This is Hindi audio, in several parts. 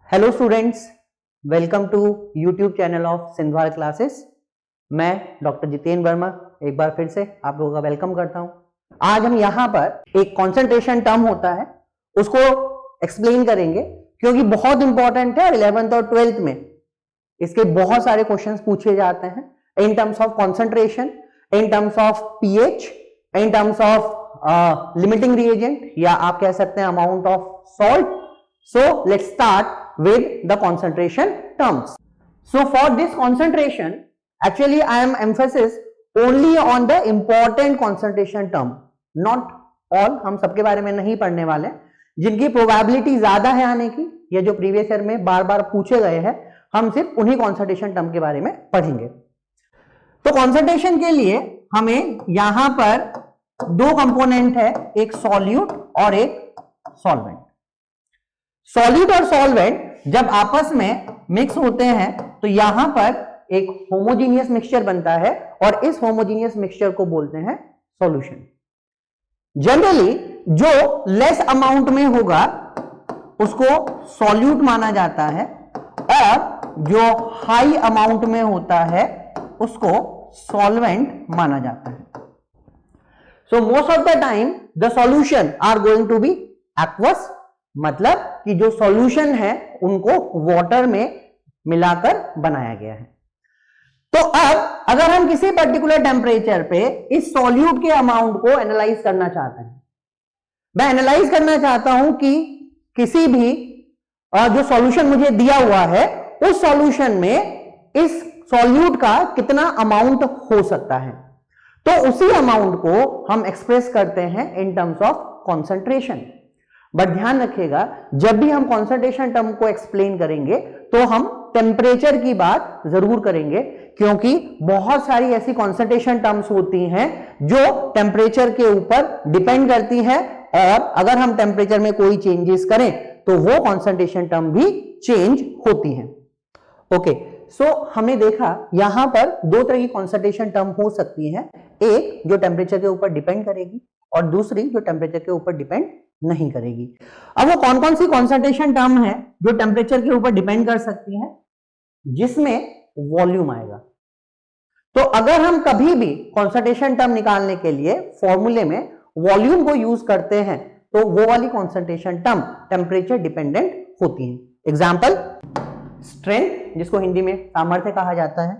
Hello students, welcome to YouTube channel of Sindhwal classes. मैं डॉक्टर जितेंद्र वर्मा एक बार फिर से आप लोगों का वेलकम करता हूं। आज हम यहां पर एक कंसंट्रेशन टर्म होता है उसको एक्सप्लेन करेंगे, क्योंकि बहुत इंपॉर्टेंट है। 11th और 12th में इसके बहुत सारे क्वेश्चंस पूछे जाते हैं in terms of concentration, in terms of pH, in terms of limiting reagent, या आप कह सकते हैं amount of salt. So let's start with the concentration terms. So for this concentration, actually I am emphasis only on the important concentration term, not all. हम सबके बारे में नहीं पढ़ने वाले, जिनकी प्रोबेबिलिटी ज्यादा है आने की, या जो प्रीवियस ईयर में बार बार पूछे गए हैं, हम सिर्फ उन्हीं कॉन्सेंट्रेशन टर्म के बारे में पढ़ेंगे। तो कॉन्सेंट्रेशन के लिए हमें यहां पर दो कंपोनेंट है, एक सॉल्यूट और एक सॉल्वेंट। सॉल्यूट और सॉल्वेंट जब आपस में मिक्स होते हैं तो यहां पर एक होमोजीनियस मिक्सचर बनता है, और इस होमोजीनियस मिक्सचर को बोलते हैं सॉल्यूशन। जनरली जो लेस अमाउंट में होगा उसको सॉल्यूट माना जाता है, और जो हाई अमाउंट में होता है उसको सॉल्वेंट माना जाता है। So most of the time the solution are going to be aqueous, मतलब कि जो सॉल्यूशन है उनको वाटर में मिलाकर बनाया गया है। तो अब अगर हम किसी पर्टिकुलर टेम्परेचर पे इस सॉल्यूट के अमाउंट को एनालाइज करना चाहते हैं, मैं एनालाइज करना चाहता हूं कि किसी भी जो सॉल्यूशन मुझे दिया हुआ है उस सॉल्यूशन में इस सॉल्यूट का कितना अमाउंट हो सकता है, तो उसी अमाउंट को हम एक्सप्रेस करते हैं in terms of concentration. But ध्यान रखिएगा, जब भी हम कॉन्सेंट्रेशन टर्म को एक्सप्लेन करेंगे तो हम टेम्परेचर की बात जरूर करेंगे, क्योंकि बहुत सारी ऐसी कॉन्सेंट्रेशन टर्म्स होती हैं जो टेम्परेचर के ऊपर डिपेंड करती हैं, और अगर हम टेम्परेचर में कोई चेंजेस करें तो वो कॉन्सेंट्रेशन टर्म भी चेंज होती हैं। ओके, सो हमने देखा यहां पर दो तरह की कॉन्सेंट्रेशन टर्म हो सकती है, एक जो टेम्परेचर के ऊपर डिपेंड करेगी और दूसरी जो टेम्परेचर के ऊपर डिपेंड नहीं करेगी। अब वो कौन कौन सी कॉन्सेंट्रेशन टर्म है जो टेम्परेचर के ऊपर डिपेंड कर सकती है, जिसमें वॉल्यूम आएगा। तो अगर हम कभी भी कॉन्सेंट्रेशन टर्म निकालने के लिए फॉर्मूले में वॉल्यूम को यूज करते हैं तो वो वाली कॉन्सेंट्रेशन टर्म टेम्परेचर डिपेंडेंट होती है। एग्जाम्पल, स्ट्रेंथ जिसको हिंदी में सामर्थ्य कहा जाता है,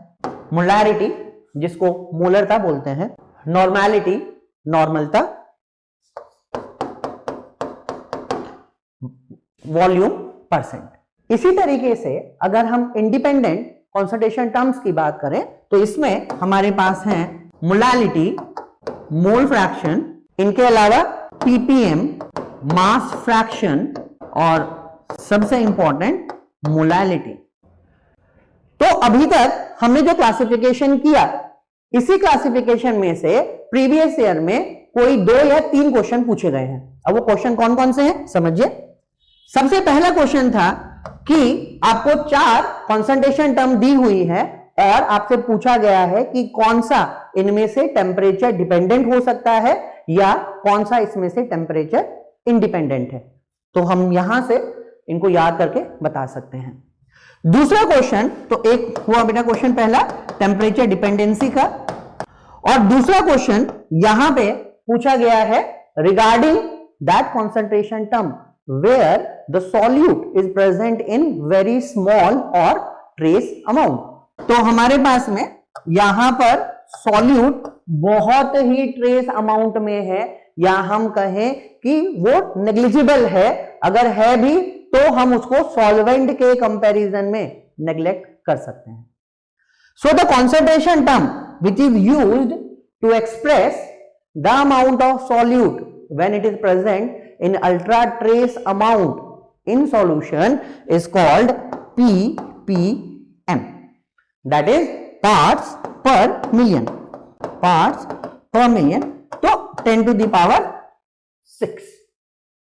मोलैरिटी जिसको मोलरता बोलते हैं, नॉर्मैलिटी नॉर्मलता, वॉल्यूम परसेंट। इसी तरीके से अगर हम इंडिपेंडेंट कॉन्सेंट्रेशन टर्म्स की बात करें तो इसमें हमारे पास हैं मोलैलिटी, मोल फ्रैक्शन, इनके अलावा पीपीएम, मास फ्रैक्शन, और सबसे इंपॉर्टेंट मोलैलिटी। तो अभी तक हमने जो क्लासिफिकेशन किया, इसी क्लासिफिकेशन में से प्रीवियस ईयर में कोई 2 या 3 क्वेश्चन पूछे गए हैं। अब वो क्वेश्चन कौन कौन से हैं समझिए। सबसे पहला क्वेश्चन था कि आपको 4 कॉन्सेंट्रेशन टर्म दी हुई है और आपसे पूछा गया है कि कौन सा इनमें से टेम्परेचर डिपेंडेंट हो सकता है या कौन सा इसमें से टेम्परेचर इंडिपेंडेंट है। तो हम यहां से इनको याद करके बता सकते हैं। दूसरा क्वेश्चन, तो एक हुआ बेटा क्वेश्चन पहला टेम्परेचर डिपेंडेंसी का, और दूसरा क्वेश्चन यहां पे पूछा गया है regarding that concentration term where the solute is present in very small or trace amount। तो हमारे पास में यहां पर सॉल्यूट बहुत ही ट्रेस अमाउंट में है, या हम कहें कि वो नेग्लिजिबल है, अगर है भी तो हम उसको सॉल्वेंट के कंपैरिजन में नेग्लेक्ट कर सकते हैं। So the concentration term which is used to express the amount of solute when it is present in ultra trace amount in solution is called ppm, that is parts per million, parts per million, तो 10 to the power 6।